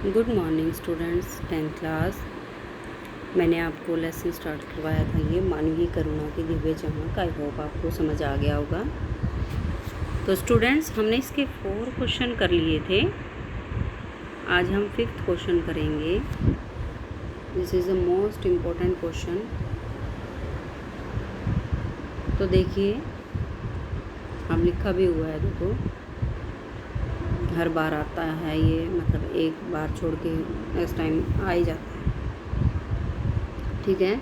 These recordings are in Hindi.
Good morning students, 10th class. मैंने आपको लेसन स्टार्ट करवाया था ये मानवीय करुणा की दिव्य चमक। आई होप आपको समझ आ गया होगा। तो स्टूडेंट्स, हमने इसके 4 क्वेश्चन कर लिए थे। आज हम 5th क्वेश्चन करेंगे। This is the most important question. तो देखिए, अब लिखा भी हुआ है, देखो हर बार आता है ये, मतलब एक बार छोड़ के नेक्स्ट टाइम आ ही जाता है। ठीक है।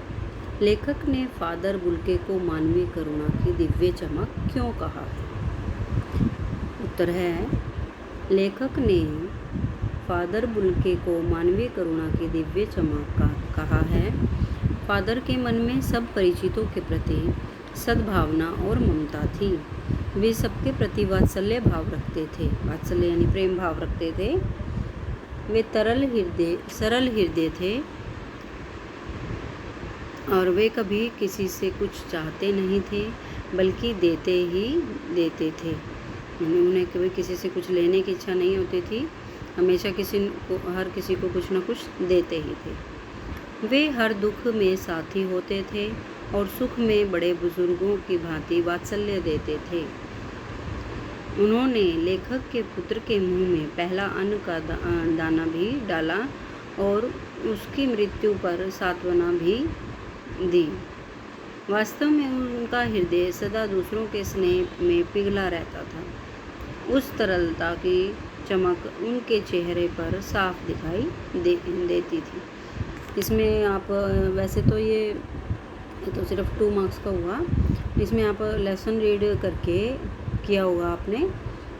लेखक ने फादर बुल्के को मानवीय करुणा की दिव्य चमक क्यों कहा है? उत्तर है, लेखक ने फादर बुल्के को मानवीय करुणा की दिव्य चमक का कहा है। फादर के मन में सब परिचितों के प्रति सद्भावना और ममता थी। वे सबके प्रति वात्सल्य भाव रखते थे। वात्सल्य यानी प्रेम भाव रखते थे। वे सरल हृदय थे और वे कभी किसी से कुछ चाहते नहीं थे, बल्कि देते ही देते थे। यानी उन्हें कभी किसी से कुछ लेने की इच्छा नहीं होती थी, हमेशा हर किसी को कुछ न कुछ देते ही थे। वे हर दुख में साथी होते थे और सुख में बड़े बुजुर्गों की भांति वात्सल्य देते थे। उन्होंने लेखक के पुत्र के मुंह में पहला अन्न का दाना भी डाला और उसकी मृत्यु पर सांत्वना भी दी। वास्तव में उनका हृदय सदा दूसरों के स्नेह में पिघला रहता था। उस तरलता की चमक उनके चेहरे पर साफ दिखाई देती थी। इसमें आप वैसे तो ये तो सिर्फ 2 मार्क्स का हुआ। इसमें आप लेसन रीड करके किया होगा आपने,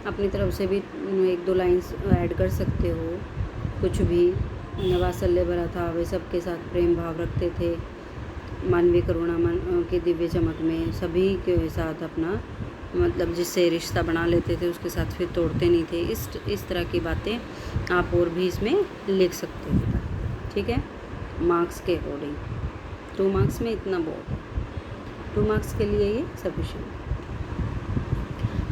अपनी तरफ से भी 1-2 लाइन्स ऐड कर सकते हो। कुछ भी वात्सल्य भरा था, वे सबके साथ प्रेम भाव रखते थे। मानवीय करुणा की दिव्य चमक में सभी के साथ अपना मतलब जिससे रिश्ता बना लेते थे उसके साथ फिर तोड़ते नहीं थे। इस तरह की बातें आप और भी इसमें लिख सकते हो। ठीक है, मार्क्स के अकॉर्डिंग 2 मार्क्स में इतना बहुत है। 2 मार्क्स के लिए ये सफिशिएंट।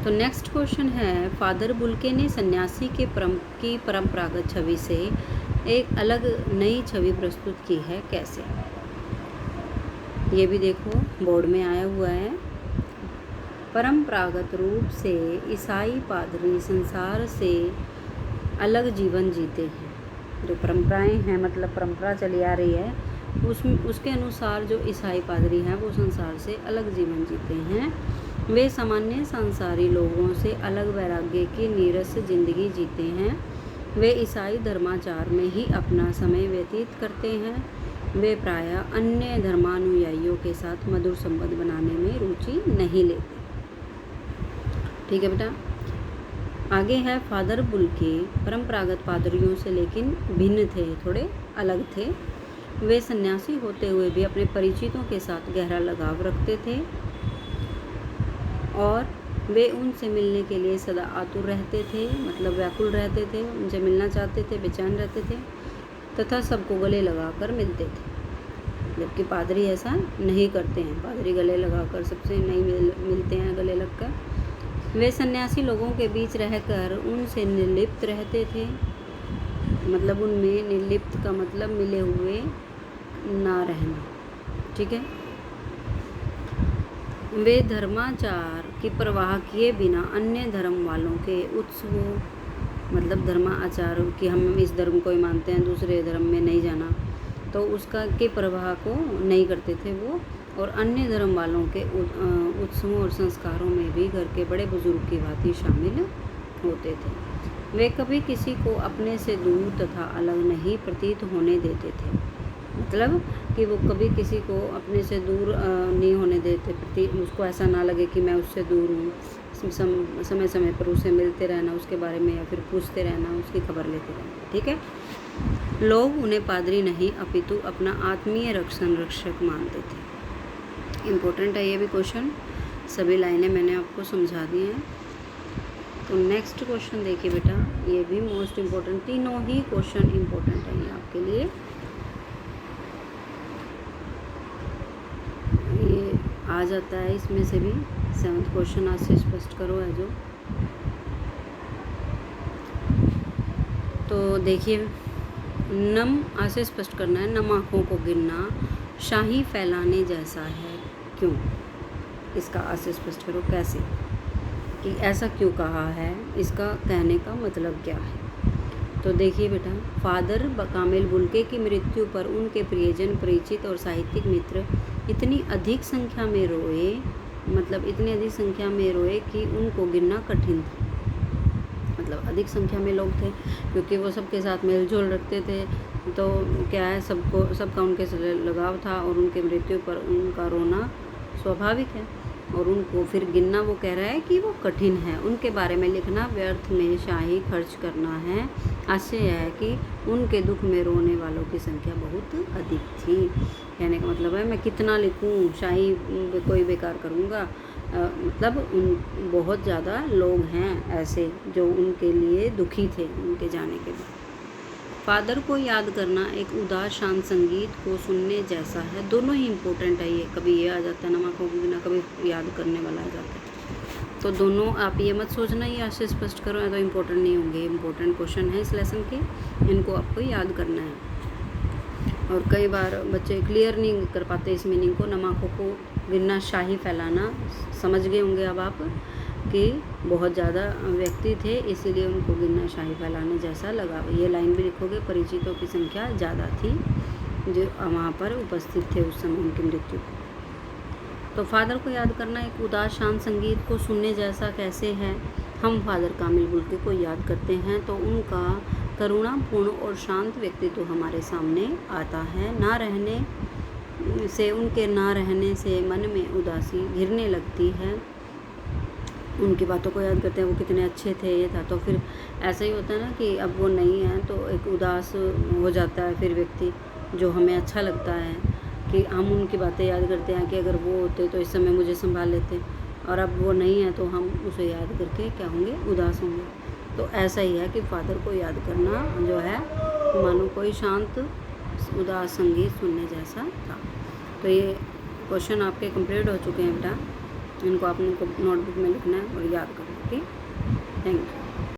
तो नेक्स्ट क्वेश्चन है, फादर बुल्के ने सन्यासी की परंपरागत छवि से एक अलग नई छवि प्रस्तुत की है, कैसे? ये भी देखो बोर्ड में आया हुआ है। परंपरागत रूप से ईसाई पादरी संसार से अलग जीवन जीते हैं। जो परंपराएं हैं, मतलब परंपरा चली आ रही है, उसके अनुसार जो ईसाई पादरी हैं वो संसार से अलग जीवन जीते हैं। वे सामान्य संसारी लोगों से अलग वैराग्य की नीरस जिंदगी जीते हैं। वे ईसाई धर्माचार में ही अपना समय व्यतीत करते हैं। वे प्रायः अन्य धर्मानुयायियों के साथ मधुर संबंध बनाने में रुचि नहीं लेते। ठीक है बेटा। आगे है, फादर बुल्के परंपरागत पादरियों से लेकिन भिन्न थे, थोड़े अलग थे। वे सन्यासी होते हुए भी अपने परिचितों के साथ गहरा लगाव रखते थे और वे उनसे मिलने के लिए सदा आतुर रहते थे, मतलब व्याकुल रहते थे, उनसे मिलना चाहते थे, बेचैन रहते थे तथा सबको गले लगाकर मिलते थे। जबकि पादरी ऐसा नहीं करते हैं। पादरी गले लगाकर सबसे नहीं मिलते हैं, गले लगकर। वे सन्यासी लोगों के बीच रहकर उनसे निर्लिप्त रहते थे, मतलब उनमें निर्लिप्त का मतलब मिले हुए ना रहना। ठीक है। वे धर्माचार की परवाह किए बिना अन्य धर्म वालों के उत्सवों, मतलब धर्माचार कि हम इस धर्म को ही मानते हैं, दूसरे धर्म में नहीं जाना, तो उसका के प्रवाह को नहीं करते थे वो। और अन्य धर्म वालों के उत्सवों और संस्कारों में भी घर के बड़े बुजुर्ग की भांति शामिल होते थे। वे कभी किसी को अपने से दूर तथा अलग नहीं प्रतीत होने देते थे, मतलब कि वो कभी किसी को अपने से दूर नहीं होने देते, उसको ऐसा ना लगे कि मैं उससे दूर हूँ। समय समय पर उसे मिलते रहना, उसके बारे में या फिर पूछते रहना, उसकी खबर लेते रहना। ठीक है। लोग उन्हें पादरी नहीं अपितु अपना आत्मीय रक्षक मानते थे। इम्पोर्टेंट है ये भी क्वेश्चन, सभी लाइनें मैंने आपको समझा दी हैं। तो नेक्स्ट क्वेश्चन देखिए बेटा, ये भी मोस्ट इम्पोर्टेंट, तीनों ही क्वेश्चन इम्पोर्टेंट है ये आपके लिए। ये आ जाता है इसमें से भी 7th क्वेश्चन, आज से स्पष्ट करो है जो। तो देखिए नम ऐसे स्पष्ट करना है, नम आँखों को गिनना शाही फैलाने जैसा है, क्यों? इसका ऐसे स्पष्ट करो कैसे, कि ऐसा क्यों कहा है, इसका कहने का मतलब क्या है। तो देखिए बेटा, फादर कामिल बुल्के की मृत्यु पर उनके प्रियजन, परिचित और साहित्यिक मित्र इतनी अधिक संख्या में रोए, मतलब इतनी अधिक संख्या में रोए कि उनको गिनना कठिन था। मतलब अधिक संख्या में लोग थे, क्योंकि वो सबके साथ मेलजोल रखते थे, तो क्या है, सबका उनके से लगाव था, और उनके मृत्यु पर उनका रोना स्वाभाविक है, और उनको फिर गिनना, वो कह रहा है कि वो कठिन है, उनके बारे में लिखना व्यर्थ में शाही खर्च करना है। आश्चर्य यह है कि उनके दुख में रोने वालों की संख्या बहुत अधिक थी। कहने का मतलब है, मैं कितना लिखूं, शाही कोई बेकार करूँगा। मतलब उन बहुत ज़्यादा लोग हैं ऐसे जो उनके लिए दुखी थे उनके जाने के बाद। फादर को याद करना एक उदास शांत संगीत को सुनने जैसा है। दोनों ही इम्पोर्टेंट है ये, कभी ये आ जाता है नम आँखों को गिनना, कभी याद करने वाला आ जाता है। तो दोनों आप ये मत सोचना ये ऐसे स्पष्ट करो, या तो इम्पोर्टेंट नहीं होंगे। इम्पोर्टेंट क्वेश्चन है इस लेसन के, इनको आपको याद करना है। और कई बार बच्चे क्लियर नहीं कर पाते इस मीनिंग को। नम आँखों को गिनना शाही फैलाना, समझ गए होंगे अब आप कि बहुत ज़्यादा व्यक्ति थे, इसीलिए उनको गिनना शाही फैलाने जैसा लगा। ये लाइन भी लिखोगे, परिचितों की संख्या ज़्यादा थी जो वहाँ पर उपस्थित थे उस समय उनकी मृत्यु। तो फादर को याद करना एक उदास शांत संगीत को सुनने जैसा कैसे है। हम फादर कामिल बुल्के को याद करते हैं तो उनका करुणापूर्ण और शांत व्यक्तित्व हमारे सामने आता है। उनके ना रहने से मन में उदासी घिरने लगती है। उनकी बातों को याद करते हैं, वो कितने अच्छे थे, ये था। तो फिर ऐसा ही होता है ना कि अब वो नहीं है तो एक उदास हो जाता है फिर व्यक्ति, जो हमें अच्छा लगता है कि हम उनकी बातें याद करते हैं कि अगर वो होते तो इस समय मुझे संभाल लेते, और अब वो नहीं है तो हम उसे याद करके क्या होंगे, उदास होंगे। तो ऐसा ही है कि फादर को याद करना जो है मानो कोई शांत उदास संगीत सुनने जैसा था। तो ये क्वेश्चन आपके कंप्लीट हो चुके हैं बेटा, इनको आपने नोटबुक में लिखना है और याद करना है। ठीक, थैंक यू।